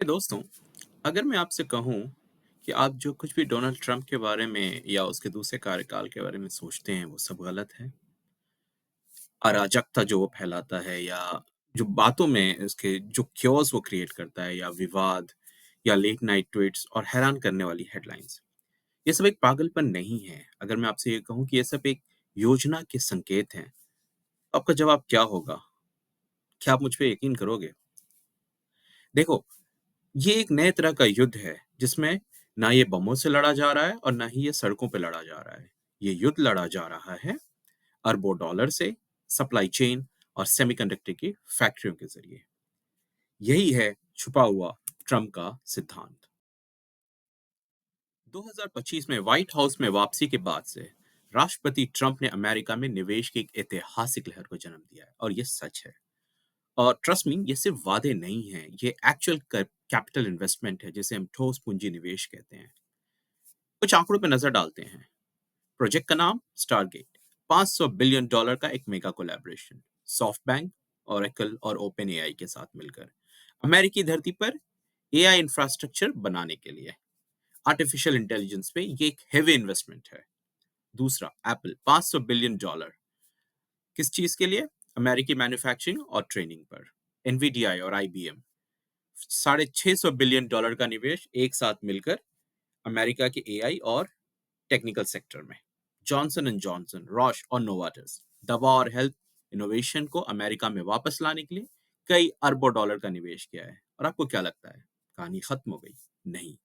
दोस्तों, अगर मैं आपसे कहूँ कि आप जो कुछ भी डोनाल्ड ट्रंप के बारे में या उसके दूसरे कार्यकाल के बारे में सोचते हैं, वो सब गलत है। अराजकता जो वो फैलाता है या जो बातों में उसके जो क्योस वो क्रिएट करता है या विवाद या लेट नाइट ट्वीट्स और हैरान करने वाली हेडलाइंस, ये सब एक पागलपन नहीं है। अगर मैं आपसे ये कहूँ कि ये सब एक योजना के संकेत हैं, तो आपका जवाब क्या होगा? क्या आप मुझ पे यकीन करोगे? देखो, ये एक नए तरह का युद्ध है जिसमें ना ये बमों से लड़ा जा रहा है और ना ही ये सड़कों पे लड़ा जा रहा है। ये युद्ध लड़ा जा रहा है अरबों डॉलर से, सप्लाई चेन और सेमीकंडक्टर की फैक्ट्रियों के जरिए। यही है छुपा हुआ ट्रम्प का सिद्धांत। 2025 में व्हाइट हाउस में वापसी के बाद से राष्ट्रपति ट्रंप ने अमेरिका में निवेश की एक ऐतिहासिक लहर को जन्म दिया है और ये सच है। और ट्रस्ट मी, ये सिर्फ वादे नहीं हैं, ये एक्चुअल कैपिटल इन्वेस्टमेंट है जिसे हम ठोस पूंजी निवेश कहते हैं। कुछ आंकड़ों पर नजर डालते हैं। प्रोजेक्ट का नाम स्टारगेट, $500 बिलियन का एक mega collaboration, soft bank, Oracle और ओपन एआई के साथ मिलकर अमेरिकी धरती पर एआई इंफ्रास्ट्रक्चर बनाने के लिए। आर्टिफिशियल इंटेलिजेंस पे ये एक हेवी इन्वेस्टमेंट है। दूसरा, एप्पल, $500 बिलियन किस चीज के लिए? अमेरिकी मैन्युफैक्चरिंग और ट्रेनिंग पर। एनवीडीआई और आईबीएम, $650 बिलियन का निवेश एक साथ मिलकर अमेरिका के एआई और टेक्निकल सेक्टर में। जॉनसन एंड जॉनसन, रॉश और नोवार्टिस, दवा और हेल्थ इनोवेशन को अमेरिका में वापस लाने के लिए कई अरबों डॉलर का निवेश किया है। और आपको क्या लगता है, कहानी खत्म हो गई? नहीं।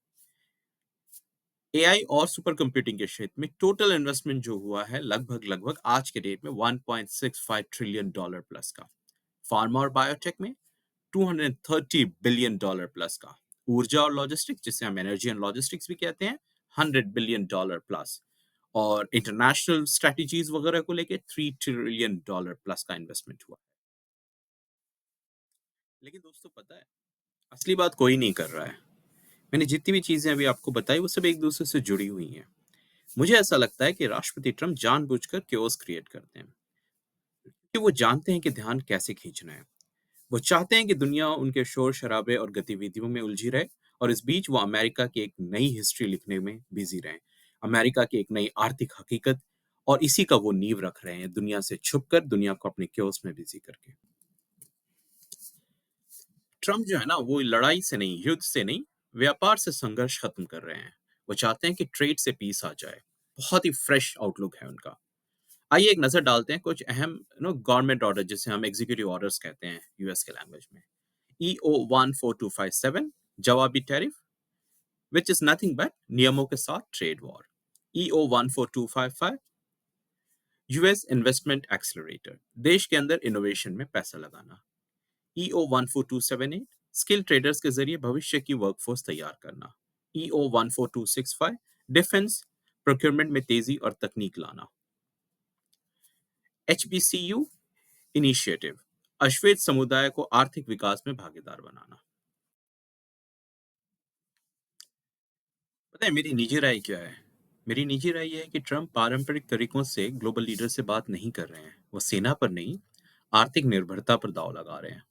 एआई और सुपर कंप्यूटिंग के क्षेत्र में टोटल इन्वेस्टमेंट जो हुआ है लगभग लगभग आज के डेट में $1.65 ट्रिलियन प्लस का। फार्मा और बायोटेक में $230 बिलियन प्लस का। ऊर्जा और लॉजिस्टिक्स, जिसे हम एनर्जी एंड लॉजिस्टिक्स भी कहते हैं, $100 बिलियन प्लस। और इंटरनेशनल स्ट्रेटजीज वगैरह को लेके $3 ट्रिलियन प्लस का इन्वेस्टमेंट हुआ। लेकिन दोस्तों, पता है, असली बात कोई नहीं कर रहा है। मैंने जितनी भी चीजें अभी आपको बताई वो सब एक दूसरे से जुड़ी हुई हैं। मुझे ऐसा लगता है कि राष्ट्रपति ट्रंप जानबूझकर क्योस क्रिएट करते हैं, कि वो जानते हैं कि ध्यान कैसे खींचना है। वो चाहते हैं कि दुनिया उनके शोर शराबे और गतिविधियों में उलझी रहे, और इस बीच वो अमेरिका की एक नई हिस्ट्री लिखने में बिजी रहे, अमेरिका की एक नई आर्थिक हकीकत। और इसी का वो नींव रख रहे हैं, दुनिया से छुपकर, दुनिया को अपने क्योस में बिजी करके। ट्रम्प जो है ना, वो लड़ाई से नहीं, युद्ध से नहीं, व्यापार से संघर्ष खत्म कर रहे हैं। वो चाहते हैं कि ट्रेड से पीस आ जाए। बहुत ही फ्रेश आउटलुक है उनका। आइए एक नजर डालते हैं कुछ अहम गवर्नमेंट ऑर्डर, जिसे हम एग्जीक्यूटिव ऑर्डर्स कहते हैं यूएस के लैंग्वेज में। EO 14257, जवाबी tariff, which is nothing but नियमों के साथ trade war. EO 14255, US investment accelerator, देश के अंदर इनोवेशन में पैसा लगाना। EO 14278, स्किल ट्रेडर्स के जरिए भविष्य की वर्कफोर्स तैयार करना। EO 14265, डिफेंस प्रोक्योरमेंट में तेजी और तकनीक लाना। HBCU इनिशिएटिव, अश्वेत समुदाय को आर्थिक विकास में भागीदार बनाना। पता है मेरी निजी राय क्या है? मेरी निजी राय यह है कि ट्रंप पारंपरिक तरीकों से ग्लोबल लीडर से बात नहीं कर रहे हैं। वो सेना पर नहीं, आर्थिक निर्भरता पर दांव लगा रहे हैं।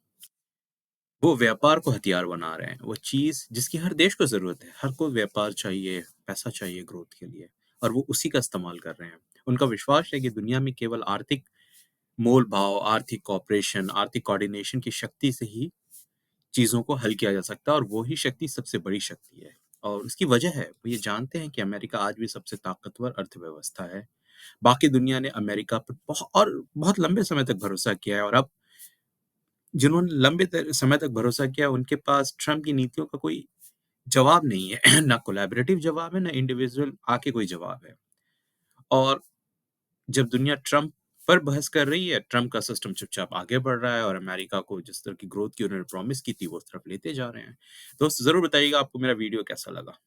वो व्यापार को हथियार बना रहे हैं, वो चीज जिसकी हर देश को जरूरत है। हर कोई व्यापार चाहिए, पैसा चाहिए ग्रोथ के लिए, और वो उसी का इस्तेमाल कर रहे हैं। उनका विश्वास है कि दुनिया में केवल आर्थिक मोल भाव, आर्थिक कॉपरेशन, आर्थिक कोऑर्डिनेशन की शक्ति से ही चीज़ों को हल किया जा सकता है, और वो ही शक्ति सबसे बड़ी शक्ति है। और उसकी वजह है, वो ये जानते हैं कि अमेरिका आज भी सबसे ताकतवर अर्थव्यवस्था है। बाकी दुनिया ने अमेरिका पर बहुत लंबे समय तक भरोसा किया है, और अब जिन्होंने लंबे समय तक भरोसा किया, उनके पास ट्रम्प की नीतियों का कोई जवाब नहीं है। ना कोलैबोरेटिव जवाब है, ना इंडिविजुअल आके कोई जवाब है। और जब दुनिया ट्रम्प पर बहस कर रही है, ट्रम्प का सिस्टम चुपचाप आगे बढ़ रहा है, और अमेरिका को जिस तरह की ग्रोथ की उन्होंने प्रॉमिस की थी, वो उस तरफ लेते जा रहे हैं। दोस्त, जरूर बताइएगा आपको मेरा वीडियो कैसा लगा।